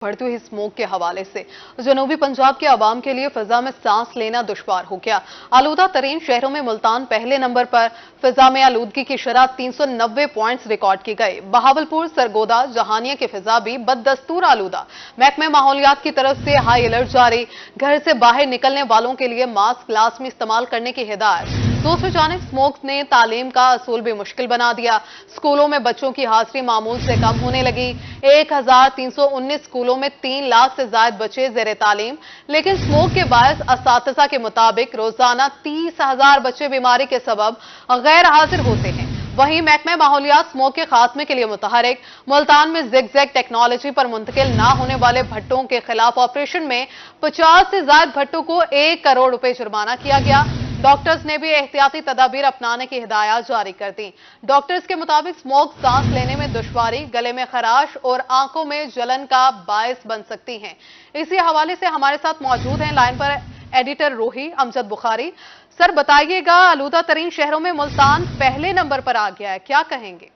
बढ़ती हुई स्मोक के हवाले से जनूबी पंजाब के अवाम के लिए फिजा में सांस लेना दुश्वार हो गया। आलूदा तरीन शहरों में मुल्तान पहले नंबर पर फिजा में आलूदगी की शरह 390 पॉइंट्स रिकॉर्ड की गई। बहावलपुर, सरगोदा, जहानिया की फिजा भी बददस्तूर आलूदा। महकमे माहौलियात की तरफ से हाई अलर्ट जारी। घर से बाहर निकलने वालों के लिए मास्क लाजमी इस्तेमाल करने की हिदायत। दूसरी जानिब स्मोक ने तालीम का असूल भी मुश्किल बना दिया। स्कूलों में बच्चों की हाजिरी मामूल से कम होने लगी। 1319 स्कूलों में 3 लाख से ज्यादा बच्चे ज़ेरे तालीम, लेकिन स्मोक के बायस असातिज़ा के मुताबिक रोजाना 30,000 बच्चे बीमारी के सबब गैर हाजिर होते हैं। वहीं महकमा माहौलियात स्मोक के खात्मे के लिए मुतहरिक। मुल्तान में ज़िग-ज़ैग टेक्नोलॉजी पर मुंतकिल ना होने वाले भट्टों के खिलाफ ऑपरेशन में 50 से ज्यादा भट्टों को 1 करोड़ रुपए जुर्माना किया गया। डॉक्टर्स ने भी एहतियाती तदाबीर अपनाने की हिदायत जारी कर दी। डॉक्टर्स के मुताबिक स्मोक सांस लेने में दुश्वारी, गले में खराश और आंखों में जलन का बायस बन सकती हैं। इसी हवाले से हमारे साथ मौजूद हैं लाइन पर एडिटर रूही अमजद बुखारी। सर बताइएगा, आलूदा तरीन शहरों में मुल्तान पहले नंबर पर आ गया है, क्या कहेंगे?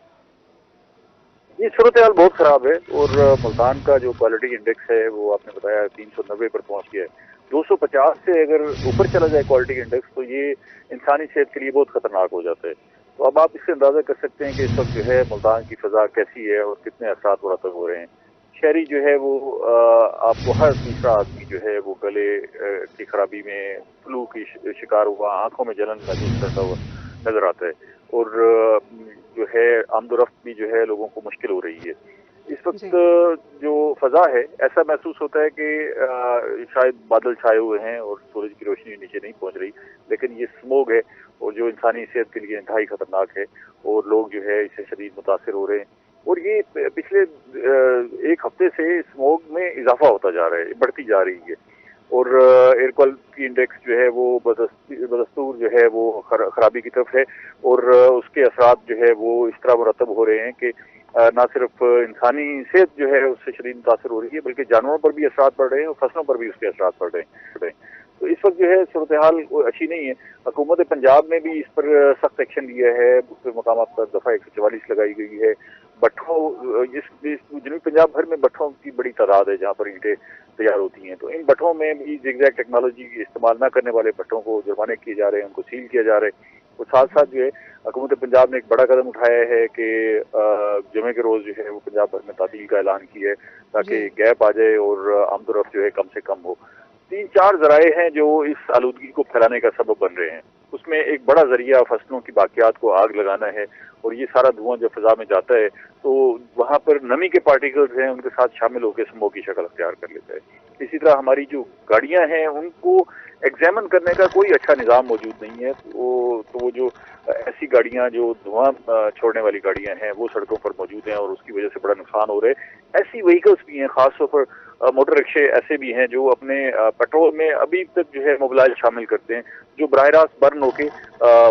ये सूरत हाल बहुत खराब है और मुल्तान का जो क्वालिटी इंडेक्स है वो आपने बताया 390 पर पहुंच गया है। 250 से अगर ऊपर चला जाए क्वालिटी इंडेक्स तो ये इंसानी सेहत के लिए बहुत खतरनाक हो जाता है। तो अब आप इससे अंदाजा कर सकते हैं कि इस वक्त जो है मुल्तान की फिजा कैसी है और कितने असरात मुरतब हो रहे हैं। शहरी जो है वो आपको हर तीसरा आदमी जो है वो गले की खराबी में फ्लू की शिकार हुआ, आंखों में जलन महसूस करता हुआ नजर आता है और जो है आमदोरफ्त भी जो है लोगों को मुश्किल हो रही है। इस वक्त जो फजा है ऐसा महसूस होता है कि शायद बादल छाए हुए हैं और सूरज की रोशनी नीचे नहीं पहुंच रही, लेकिन ये स्मोक है और जो इंसानी सेहत के लिए इंतहाई खतरनाक है और लोग जो है इससे शदीद मुतासिर हो रहे हैं। और ये पिछले 1 हफ्ते से स्मोक में इजाफा होता जा रहा है, बढ़ती जा रही है और एयर क्वालिटी इंडेक्स जो है वो बदस्तूर जो है वो खराबी की तरफ है और उसके असरात जो है वो इस तरह मुरतब हो रहे हैं कि ना सिर्फ इंसानी सेहत जो है उससे शदीद मुतासर हो रही है बल्कि जानवरों पर भी असरात पड़ रहे हैं और फसलों पर भी उसके असरात पड़ रहे हैं। तो इस वक्त जो है सूरत हाल अच्छी नहीं है। हुकूमत पंजाब ने भी इस पर सख्त एक्शन लिया है, दूसरे मकाम पर दफा 144 लगाई गई है। भट्ठों इस जनूबी पंजाब भर में भट्ठों की बड़ी तादाद है जहाँ पर ईंटें तैयार होती हैं। तो इन भट्ठों में भी ज़िग-ज़ैग टेक्नोलॉजी इस्तेमाल न करने वाले भट्ठों को जुर्माने किए जा रहे हैं, उनको सील किया जा रहा है। और साथ साथ जो है हुकूमत पंजाब ने एक बड़ा कदम उठाया है कि जुमे के रोज जो है वो पंजाब भर में तातील का ऐलान किया है ताकि गैप आ जाए और आमदोरफ्त जो है कम से कम हो। 3-4 जराए हैं जो इस आलूदगी को फैलाने का सबब बन रहे हैं। उसमें एक बड़ा जरिया फसलों की बाकियात को आग लगाना है और ये सारा धुआं जब फिजा में जाता है तो वहाँ पर नमी के पार्टिकल्स हैं उनके साथ शामिल होकर स्मोक की शक्ल अख्तियार कर लेता है। इसी तरह हमारी जो गाड़ियां हैं उनको एग्जामिन करने का कोई अच्छा निज़ाम मौजूद नहीं है। तो वो जो ऐसी गाड़ियां जो धुआं छोड़ने वाली गाड़ियां हैं वो सड़कों पर मौजूद हैं और उसकी वजह से बड़ा नुकसान हो रहा है। ऐसी व्हीकल्स भी हैं, खासतौर पर मोटर रिक्शे ऐसे भी हैं जो अपने पेट्रोल में अभी तक जो है मोबिलाइज शामिल करते हैं जो बराह रास्त बर्न होके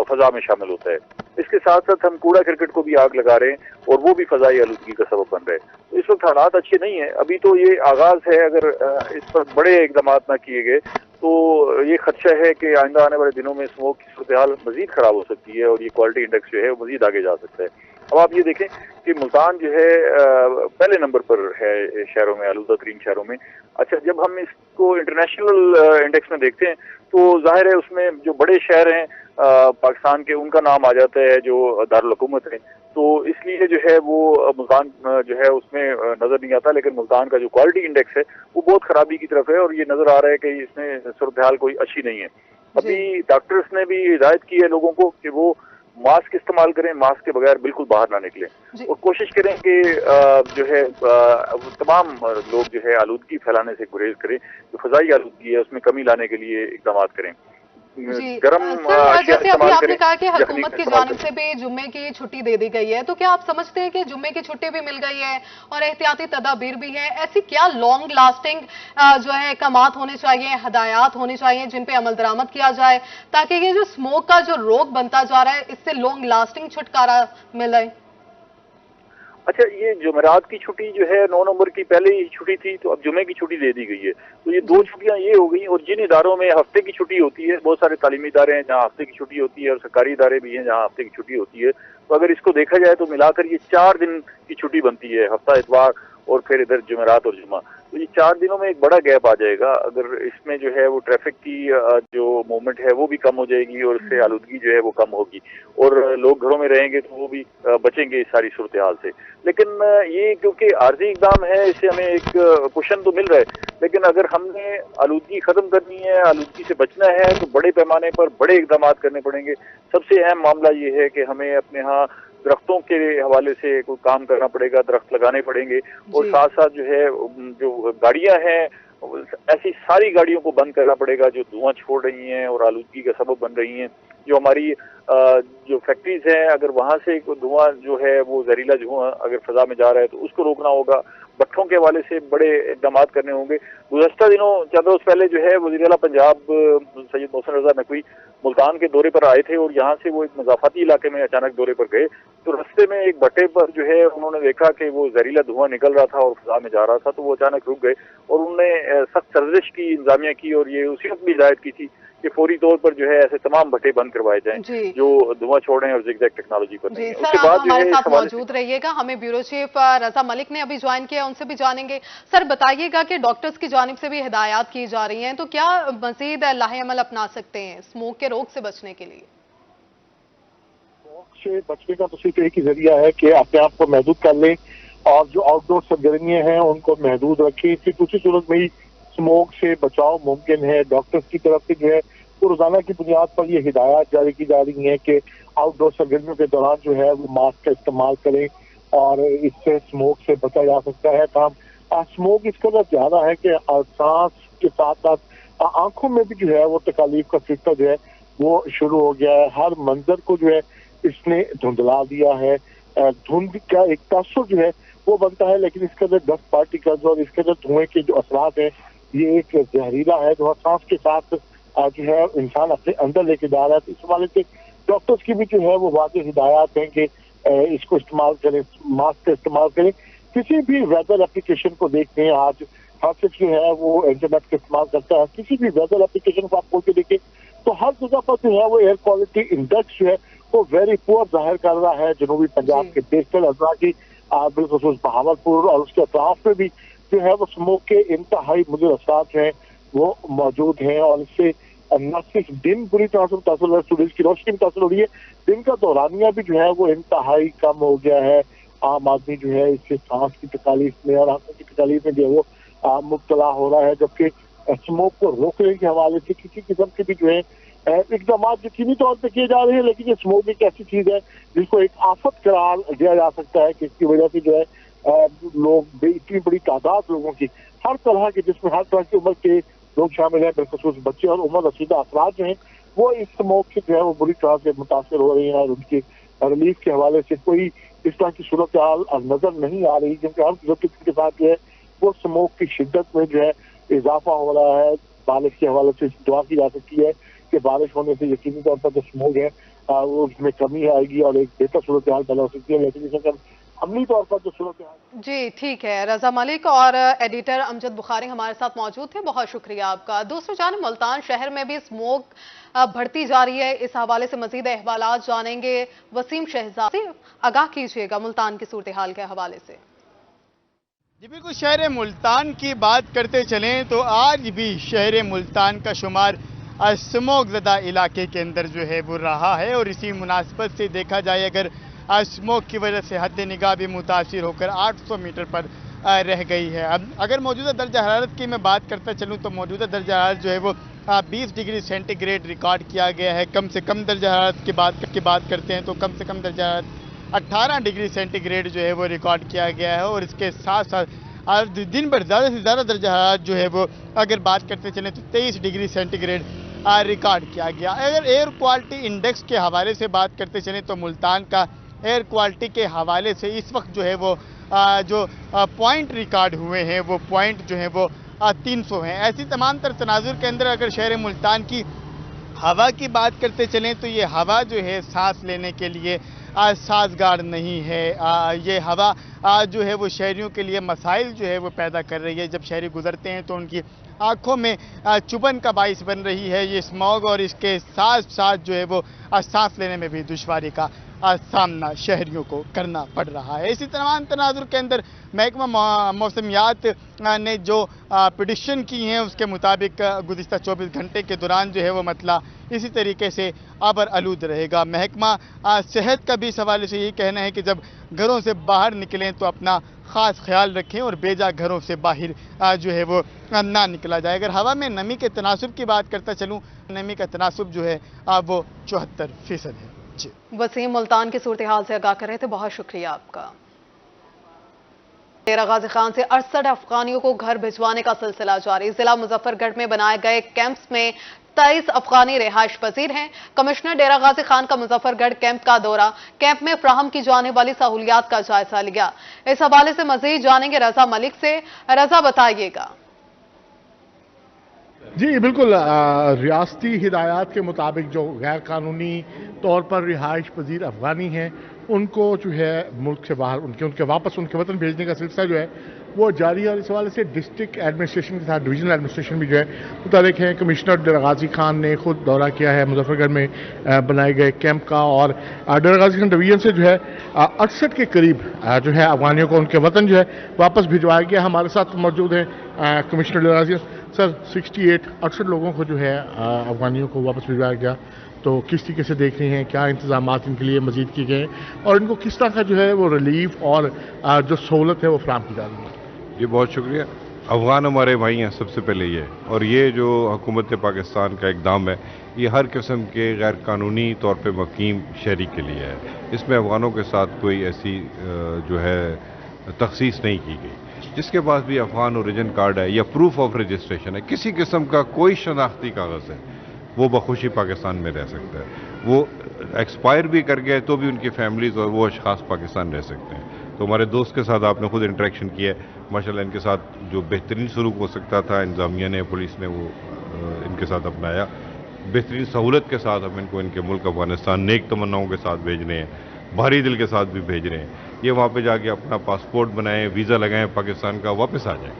फजा में शामिल होता है। इसके साथ साथ हम कूड़ा क्रिकेट को भी आग लगा रहे हैं और वो भी फजाई आलूदगी का सबब बन रहा है। तो इस वक्त हालात अच्छे नहीं है। अभी तो ये आगाज है, अगर इस पर बड़े इकदाम ना किए गए तो ये खदशा है कि आइंदा आने वाले दिनों में स्मोक की सूरत हाल मजीद खराब हो सकती है और ये क्वालिटी इंडेक्स जो है वो मजीद आगे जा सकता है। अब आप ये देखें कि मुल्तान जो है पहले नंबर पर है शहरों में, आलूदा तरीन शहरों में। अच्छा, जब हम इसको इंटरनेशनल इंडेक्स में देखते हैं तो जाहिर है उसमें जो बड़े शहर हैं पाकिस्तान के उनका नाम आ जाता है जो दारुल हुकूमत है, तो इसलिए जो है वो मुल्तान जो है उसमें नजर नहीं आता। लेकिन मुल्तान का जो क्वालिटी इंडेक्स है वो बहुत खराबी की तरफ है और ये नजर आ रहा है कि इसमें सूरत हाल कोई अच्छी नहीं है। अभी डॉक्टर्स ने भी हिदायत की है लोगों को कि वो मास्क इस्तेमाल करें, मास्क के बगैर बिल्कुल बाहर ना निकलें और कोशिश करें कि जो है तमाम लोग जो है आलूदगी फैलाने से गुरेज करें। जो फजाई आलूदगी है उसमें कमी लाने के लिए इकदाम करें। गरम जैसे अभी आपने कहा कि हुकूमत की जानिब से भी जुम्मे की छुट्टी दे दी गई है, तो क्या आप समझते हैं कि जुम्मे की छुट्टी भी मिल गई है और एहतियाती तदाबीर भी है? ऐसी क्या लॉन्ग लास्टिंग जो है इक़दामात होने चाहिए, हदायत होनी चाहिए जिन पे अमल दरामद किया जाए ताकि ये जो स्मोक का जो रोग बनता जा रहा है इससे लॉन्ग लास्टिंग छुटकारा मिले? अच्छा, ये जुमेरात की छुट्टी जो है 9 नंबर की पहले ही छुट्टी थी तो अब जुमे की छुट्टी दे दी गई है। तो ये 2 छुट्टियां ये हो गई और जिन इदारों में हफ्ते की छुट्टी होती है, बहुत सारे तालीमी इदारे हैं जहाँ हफ्ते की छुट्टी होती है और सरकारी इदारे भी हैं जहाँ हफ्ते की छुट्टी होती है। तो अगर इसको देखा जाए तो मिलाकर ये 4 दिन की छुट्टी बनती है, हफ्ता, इतवार और फिर इधर जुमेरात और जुमा। तो ये 4 दिनों में एक बड़ा गैप आ जाएगा। अगर इसमें जो है वो ट्रैफिक की जो मूवमेंट है वो भी कम हो जाएगी और इससे आलूदगी जो है वो कम होगी और लोग घरों में रहेंगे तो वो भी बचेंगे इस सारी सूरत हाल से। लेकिन ये क्योंकि आर्जी इक़दाम है, इससे हमें एक कुशन तो मिल रहा है, लेकिन अगर हमने आलूदगी खत्म करनी है, आलूदगी से बचना है, तो बड़े पैमाने पर बड़े इक़दाम करने पड़ेंगे। सबसे अहम मामला ये है कि हमें अपने यहाँ दरख्तों के हवाले से कोई काम करना पड़ेगा, दरख्त लगाने पड़ेंगे और साथ साथ जो है जो गाड़ियां हैं ऐसी सारी गाड़ियों को बंद करना पड़ेगा जो धुआं छोड़ रही हैं और आलूदगी का सबब बन रही हैं। जो हमारी जो फैक्ट्रीज हैं, अगर वहां से धुआं जो है वो जहरीला धुआं अगर फिजा में जा रहा है तो उसको रोकना होगा। भट्ठों के हवाले से बड़े इक़दाम करने होंगे। गुज़श्ता दिनों 4 रोज पहले जो है वज़ीर आला पंजाब सैयद मोहसिन रज़ा नकवी मुल्तान के दौरे पर आए थे और यहाँ से वो एक मज़ाफ़ाती इलाके में अचानक दौरे पर गए तो रास्ते में एक भट्टे पर जो है उन्होंने देखा कि वो जहरीला धुआं निकल रहा था और फिजा में जा रहा था, तो वो अचानक रुक गए और उन्होंने सख्त सर्जिश की, इंतजामिया की और ये उसी वक्त भी हिदायत की थी कि फौरी तौर पर जो है ऐसे तमाम भट्टे बंद करवाए जाएं जो धुआं छोड़ें और जिगजैग टेक्नोलॉजी पर नहीं है। सर, आप हमारे साथ मौजूद रहिएगा। हमें ब्यूरो चीफ रजा मलिक ने अभी ज्वाइन किया, उनसे भी जानेंगे। सर, बताइएगा कि डॉक्टर्स की जानिब से भी हिदायत की जा रही हैं, तो क्या मजीद लाहे अमल अपना सकते हैं स्मोक के रोग से बचने के लिए? स्मोक से बचने का तो सिर्फ एक ही जरिया है कि अपने आप को महदूद कर लें और जो आउटडोर सरगर्मियां हैं उनको महदूद रखें। सिर्फ उसी सूरत में ही स्मोक से बचाव मुमकिन है। डॉक्टर्स की तरफ से जो है तो रोजाना की बुनियाद पर ये हिदायत जारी की जा रही है कि आउटडोर सरगर्मियों के दौरान जो है वो मास्क का इस्तेमाल करें और इससे स्मोक से बचा जा सकता है। स्मोक इस कदर ज्यादा है कि सांस के साथ साथ आंखों में भी जो है वो तकालीफ का सिलसिला जो है वो शुरू हो गया है। हर मंजर को जो है इसने धुंधला दिया है। धुंध का एक तासुर जो है वो बनता है, लेकिन इसके अंदर डस्ट पार्टिकल्स और इसके अंदर धुएं के जो असरात हैं ये एक जहरीला है जो सांस के साथ जो है इंसान अपने अंदर लेके जा रहा है। तो इस हवाले से डॉक्टर्स की भी जो है वो वाज़ेह हिदायत हैं कि इसको इस्तेमाल करें, मास्क का इस्तेमाल करें। किसी भी वेदर एप्लीकेशन को देखते हैं, आज हर शख्स जो है वो इंटरनेट का इस्तेमाल करता है, किसी भी वेदर एप्लीकेशन को आप खोल के देखें तो हर जगह पर जो है वो एयर क्वालिटी इंडेक्स जो है वो वेरी पुअर जाहिर कर रहा है। जनूबी पंजाब के बेशतर अजला की बिलखुसूस बहावलपुर और उसके अतराफ में भी जो है वो स्मोक के इंतहाई मुज़र असरात जो है वो मौजूद हैं और इससे न सिर्फ दिन बुरी तरह से मुतासर हो रहा है, सूरज की रोशनी मुतासर हो रही है, दिन का दौरानिया भी जो है वो इंतहाई कम हो गया है। आम आदमी जो है इससे सांस की तकलीफ में और आंखों की तकलीफ में जो है वो मुब्तला हो रहा है, जबकि स्मोक को रोकने के हवाले से किसी किस्म के भी जो है इकदाम यकीनी तौर पर किए जा रहे हैं। लेकिन ये स्मोक एक ऐसी चीज है जिसको एक आफत करार दिया जा सकता है कि इसकी वजह से जो है लोग इतनी बड़ी तादाद लोगों की हर तरह के जिसमें हर तरह की उम्र के लोग शामिल हैं, बिलखुसूस बच्चे और उम्र रसीदा अफराद जो हैं वो इस स्मोक से जो है वो बुरी तरह से मुतासर हो रही हैं और उनकी रिलीफ के हवाले से कोई इस तरह की सूरत हाल नजर नहीं आ रही, क्योंकि हर किस्म के साथ जो है वो स्मोक की शिद्दत में जो है इजाफा हो रहा है। बारिश के हवाले से दुआ की जा सकती है कि बारिश होने से यकीनी तौर पर जो स्मोक है वो उसमें कमी आएगी और एक बेहतर सूरत हाल पैदा हो सकती है। लेकिन इसे अगर अमली तौर पर जो सूरत हाल। जी ठीक है, रजा मलिक और एडिटर अमजद बुखारी हमारे साथ मौजूद थे, बहुत शुक्रिया आपका। दूसरी जानब मुल्तान शहर में भी स्मोक बढ़ती जा रही है, इस हवाले से मजीद अहवालात जानेंगे। वसीम शहजाद आगाह कीजिएगा मुल्तान की सूरत हाल के हवाले से। जी बिल्कुल, शहर मुल्तान की बात करते चलें तो आज भी शहर मुल्तान का शुमार स्मोक ज़दा इलाके के अंदर जो है वो रहा है और इसी मुनासिबत से देखा जाए अगर स्मोक की वजह से हद निगाह भी मुतासिर होकर 800 मीटर पर रह गई है। अब अगर मौजूदा दर्जा हरारत की मैं बात करता चलूँ तो मौजूदा दर्जा हरारत जो है वो 20 डिग्री सेंटीग्रेड रिकॉर्ड किया गया है। कम से कम दर्जा हरारत की बात करते हैं तो कम से कम दर्जा हरारत 18 डिग्री सेंटीग्रेड जो है वो रिकॉर्ड किया गया है और इसके साथ साथ दिन भर ज़्यादा से ज़्यादा दर्जा हरारत जो है वो अगर बात करते चलें तो 23 डिग्री सेंटीग्रेड रिकॉर्ड किया गया। अगर एयर क्वालिटी इंडेक्स के हवाले से बात करते चलें तो मुल्तान का एयर क्वालिटी के हवाले से इस वक्त जो है वो जो पॉइंट रिकॉर्ड हुए हैं वो पॉइंट जो है वो 300 हैं। ऐसी तमाम तर तनाजुर के अंदर अगर शहर मुल्तान की हवा की बात करते चलें तो ये हवा जो है सांस लेने के लिए साजगार नहीं है। ये हवा जो है वो शहरियों के लिए मसाइल जो है वो पैदा कर रही है। जब शहरी गुजरते हैं तो उनकी आंखों में चुभन का बाइस बन रही है ये स्मॉग और इसके साथ साथ जो है वो सांस लेने में भी दुश्वारी का सामना शहरियों को करना पड़ रहा है। इसी तमाम तनाजुर के अंदर महकमा मौसमियात ने जो प्रेडिक्शन की हैं उसके मुताबिक गुज़िश्ता 24 घंटे के दौरान जो है वो मतला इसी तरीके से आबर आलूद रहेगा। महकमा सेहत का भी इस हवाले से यही कहना है कि जब घरों से बाहर निकलें तो अपना ख़ास ख्याल रखें और बेजा घरों से बाहर जो है वो ना निकला जाए। अगर हवा में नमी के तनासुब की बात करता चलूँ, नमी का तनासुब जो है वो 74% है। जी वसीम मुल्तान की सूरत हाल से आगाह कर रहे थे, बहुत शुक्रिया आपका। डेरा गाजी खान से 68 अफगानियों को घर भिजवाने का सिलसिला जारी। जिला मुजफ्फरगढ़ में बनाए गए कैंप्स में 23 अफगानी रिहाइश पजीर हैं। कमिश्नर डेरा गाजी खान का मुजफ्फरगढ़ कैंप का दौरा, कैंप में फ्राहम की जाने वाली सहूलियात का जायजा लिया। इस हवाले से मजीद जानेंगे रजा मलिक से। रजा, बताइएगा। जी बिल्कुल, रियासती हिदायत के मुताबिक जो गैर कानूनी तौर पर रिहाइश पजीर अफगानी हैं उनको जो है मुल्क से बाहर उनके वापस उनके वतन भेजने का सिलसिला जो है वो जारी है। और इस हवाले से डिस्ट्रिक्ट एडमिनिस्ट्रेशन के साथ डिवीजनल एडमिनिस्ट्रेशन भी जो है मुताबिक है। कमिश्नर डेरा गाजी खान ने खुद दौरा किया है मुजफ्फरगढ़ में बनाए गए कैंप का, और डेरा गाजी खान डिवीजन से जो है 68 के करीब जो है अफगानियों को उनके वतन जो है वापस भिजवाया गया। हमारे साथ मौजूद हैं कमिश्नर डेरा गाजी सर। 68 लोगों को जो है अफगानियों को वापस भिजवाया गया, तो किस तरीके से देख रहे हैं, क्या इंतजाम इनके लिए मजीद किए गए और इनको किस तरह का जो है वो रिलीफ और जो सहूलत है वो फराहम की जा रही है? जी बहुत शुक्रिया। अफगान हमारे भाई हैं सबसे पहले ये, और ये जो हुकूमत पाकिस्तान का इक़दाम है ये हर किस्म के गैर कानूनी तौर पे मुक़ीम शहरी के लिए है। इसमें अफगानों के साथ कोई ऐसी जो है तखसीस नहीं की गई। जिसके पास भी अफगान ओरिजिन कार्ड है या प्रूफ ऑफ रजिस्ट्रेशन है, किसी किस्म का कोई शनाख्ती कागज़ है, वो बखुशी पाकिस्तान में रह सकता है। वो एक्सपायर भी कर गए तो भी उनकी फैमिलीज़ और वो अशखास पाकिस्तान रह सकते हैं। तो हमारे दोस्त के साथ आपने खुद इंटरेक्शन किया है, माशाल्लाह इनके साथ जो बेहतरीन सलूक हो सकता था इंतज़ामिया ने, पुलिस ने, वो इनके साथ अपनाया। बेहतरीन सहूलत के साथ हम इनको इनके मुल्क अफगानिस्तान नेक तमन्नाओं के साथ भेज रहे हैं, भारी दिल के साथ भी भेज रहे हैं। ये वहाँ पे जाके अपना पासपोर्ट बनाएं, वीज़ा लगाएं पाकिस्तान का, वापस आ जाएं,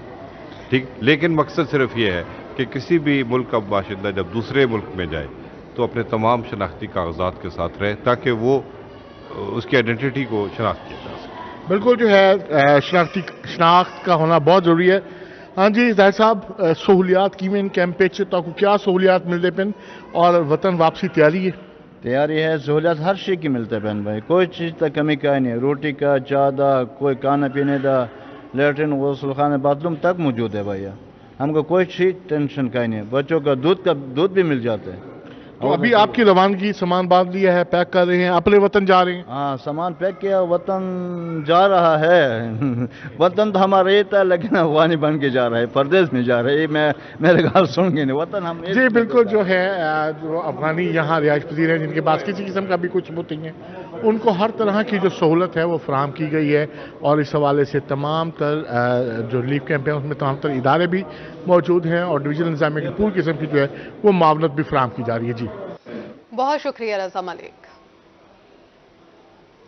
ठीक। लेकिन मकसद सिर्फ ये है कि किसी भी मुल्क का बाशिंदा जब दूसरे मुल्क में जाए तो अपने तमाम शनाख्ती कागजात के साथ रहे ताकि वो उसकी आइडेंटिटी को शनाख्त किया जा सके। बिल्कुल जो है शनाख्त का होना बहुत ज़रूरी है। हाँ जी जाहिर साहब, सहूलियात की इन कैंप तो क्या सहूलियात मिलते पेन और वतन वापसी तैयारी है। सहूलियात हर चीज़ की मिलते पेन भाई, कोई चीज़ तक कमी का नहीं है। रोटी का, चाय का, कोई खाना पीने का, लेटरिन गौसल खाना बाथरूम तक मौजूद है भैया। हमको कोई चीज़ टेंशन का नहीं है। बच्चों का दूध भी मिल जाता है। तो अभी आपकी रवानगी सामान बांध लिया है, पैक कर रहे हैं, अपने वतन जा रहे हैं? हाँ सामान पैक किया, वतन जा रहा है। वतन तो हमारा ये था लेकिन अफगानी बन के जा रहा है, परदेश में जा रहा है। मेरे गाल सुन गए नहीं, वतन हम जी बिल्कुल जो है जो अफगानी यहाँ रिहाइश पजीर हैं जिनके पास किसी किस्म का भी कुछ सबूत नहीं है, उनको हर तरह की जो सहूलत है वो फराहम की गई है। और इस हवाले से तमाम तर जो रिलीफ कैंप हैं उसमें तमाम तर इदारे भी मौजूद हैं और डिवीजनल इंतजामिया की पूरी किस्म की जो है वो मावनत भी फराहम की जा रही है। जी बहुत शुक्रिया रजा मलिक।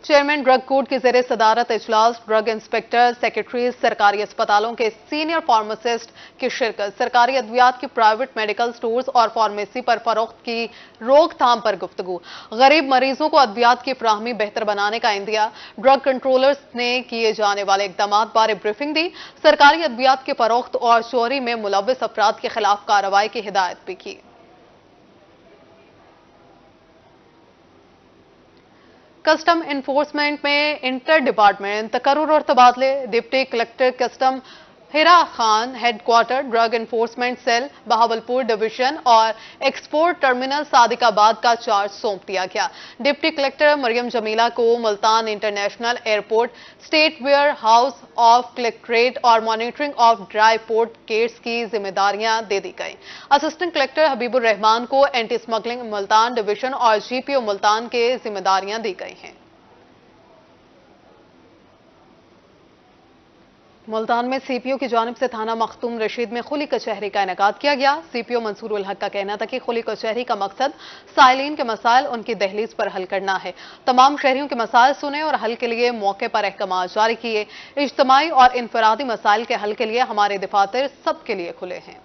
चेयरमैन ड्रग कोर्ट की ज़ेरे सदारत इजलास ड्रग इंस्पेक्टर, सेक्रेटरी, सरकारी अस्पतालों के सीनियर फार्मासिस्ट की शिरकत। सरकारी अद्वियात की प्राइवेट मेडिकल स्टोर्स और फार्मेसी पर फरोख्त की रोकथाम पर गुफ्तगू। गरीब मरीजों को अद्वियात की फ्राहमी बेहतर बनाने का इंदिया। ड्रग कंट्रोलर्स ने किए जाने वाले इकदाम बारे ब्रीफिंग दी। सरकारी अद्वियात के फरोख्त और चोरी में मुलव्विस अफराद के खिलाफ कार्रवाई की हिदायत भी की। कस्टम इन्फोर्समेंट में इंटर डिपार्टमेंट तकर्रुर और तबादले। Deputy collector custom Hira Khan headquarter drug enforcement cell Bahawalpur division और एक्सपोर्ट टर्मिनल सादिकाबाद का चार्ज सौंप दिया गया। डिप्टी कलेक्टर मरियम जमीला को Multan international airport, state warehouse of collectorate और monitoring of dry port gates की जिम्मेदारियां दे दी गई। असिस्टेंट कलेक्टर हबीबुर रहमान को एंटी स्मगलिंग मुल्तान डिवीजन और जीपीओ मुल्तान के जिम्मेदारियां दी गई हैं। मुल्तान में सीपीओ की जानिब से थाना मखतूम रशीद में खुली कचहरी का इनेकाद किया गया। सीपीओ मंसूर उल हक का कहना था कि खुली कचहरी का मकसद साइलिन के मसाइल उनकी दहलीज पर हल करना है। तमाम शहरियों के मसाइल सुने और हल के लिए मौके पर अहकाम जारी किए। इज्तिमाई और इनफरादी मसाइल के हल के लिए हमारे दफातर सबके लिए खुले हैं।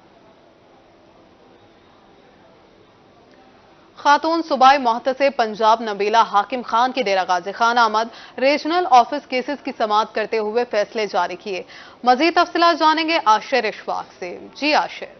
खातून सूबाई मोहतसिब पंजाब नबीला हाकिम खान की डेरा गाजी खान आमद रीजनल ऑफिस केसेस की समाअत करते हुए फैसले जारी किए। मजीद तफसीलात जानेंगे आशिर इशफाक से। जी आशिर।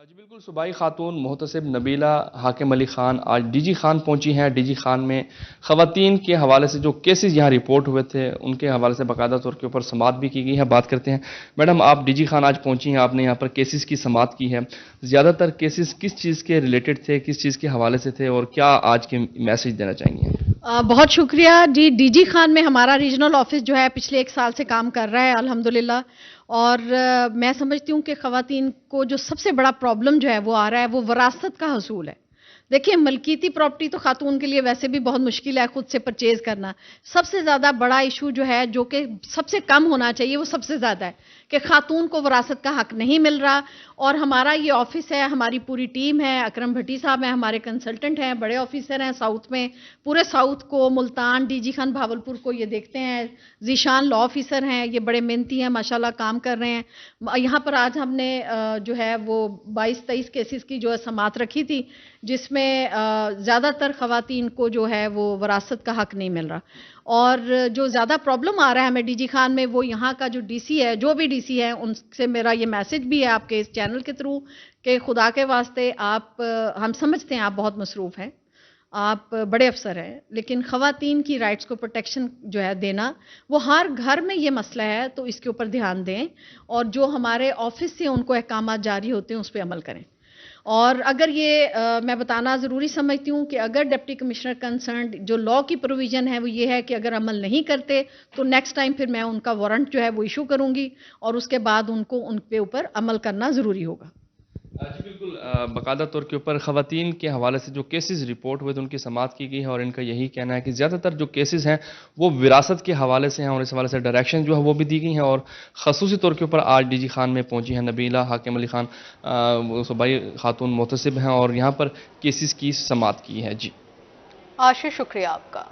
जी बिल्कुल, सूबाई खातून मोहतसिब नबीला हाकिम अली खान आज डीजी खान पहुंची हैं। डीजी खान में ख़वातीन के हवाले से जो केसेस यहाँ रिपोर्ट हुए थे उनके हवाले से बाकायदा तौर के ऊपर समाअत भी की गई है। बात करते हैं, मैडम आप डीजी खान आज पहुंची हैं, आपने यहाँ पर केसेस की समाअत की है। ज़्यादातर केसेस किस चीज़ के रिलेटेड थे, किस चीज़ के हवाले से थे और क्या आज के मैसेज देना चाहेंगे? बहुत शुक्रिया जी। डीजी खान में हमारा रीजनल ऑफिस जो है पिछले 1 साल से काम कर रहा है अल्हम्दुलिल्लाह, और मैं समझती हूँ कि ख़वातीन को जो सबसे बड़ा प्रॉब्लम जो है वो आ रहा है वो विरासत का हसूल है। देखिए, मलकीती प्रॉपर्टी तो खातून के लिए वैसे भी बहुत मुश्किल है खुद से परचेज करना। सबसे ज़्यादा बड़ा इशू जो है, जो कि सबसे कम होना चाहिए, वो सबसे ज़्यादा है कि खातून को विरासत का हक नहीं मिल रहा। और हमारा ये ऑफिस है, हमारी पूरी टीम है, अकरम भट्टी साहब हैं, हमारे कंसल्टेंट हैं, बड़े ऑफिसर हैं साउथ में, पूरे साउथ को, मुल्तान, डीजी खान भावलपुर को ये देखते हैं। जीशान लॉ ऑफिसर हैं, ये बड़े मेहनती हैं, माशाल्लाह काम कर रहे हैं। यहाँ पर आज हमने जो है वो 22-23 केसेस की जो है समाअत रखी थी, जिसमें ज़्यादातर ख़वातीन को जो है वो विरासत का हक नहीं मिल रहा। और जो ज़्यादा प्रॉब्लम आ रहा है हमें डीजी खान में, वो यहाँ का जो डीसी है, जो भी डीसी है, उनसे मेरा ये मैसेज भी है आपके इस चैनल के थ्रू कि खुदा के वास्ते आप, हम समझते हैं आप बहुत मसरूफ़ हैं, आप बड़े अफसर हैं, लेकिन ख़वातीन की राइट्स को प्रोटेक्शन जो है देना, वो हर घर में ये मसला है, तो इसके ऊपर ध्यान दें और जो हमारे ऑफिस से उनको अहकामात जारी होते हैं उस पर अमल करें। और अगर ये मैं बताना ज़रूरी समझती हूँ कि अगर डिप्टी कमिश्नर कंसर्न जो लॉ की प्रोविज़न है वो ये है कि अगर अमल नहीं करते तो नेक्स्ट टाइम फिर मैं उनका वारंट जो है वो इशू करूँगी और उसके बाद उनको उन पे ऊपर अमल करना ज़रूरी होगा। जी बिल्कुल, बाकायदा तौर के ऊपर ख़वातीन के हवाले से जो केसेस रिपोर्ट हुए थे उनकी समाअत की गई है और इनका यही कहना है कि ज़्यादातर जो केसेस हैं वो विरासत के हवाले से हैं और इस हवाले से डायरेक्शन जो है वो भी दी गई हैं। और ख़ुसूसी तौर के ऊपर आज डीजी खान में पहुंची हैं नबीला हाकिम अली खान, सूबाई खातून मोहतसिब हैं और यहाँ पर केसेस की समाअत की है। जी आशीष, शुक्रिया आपका।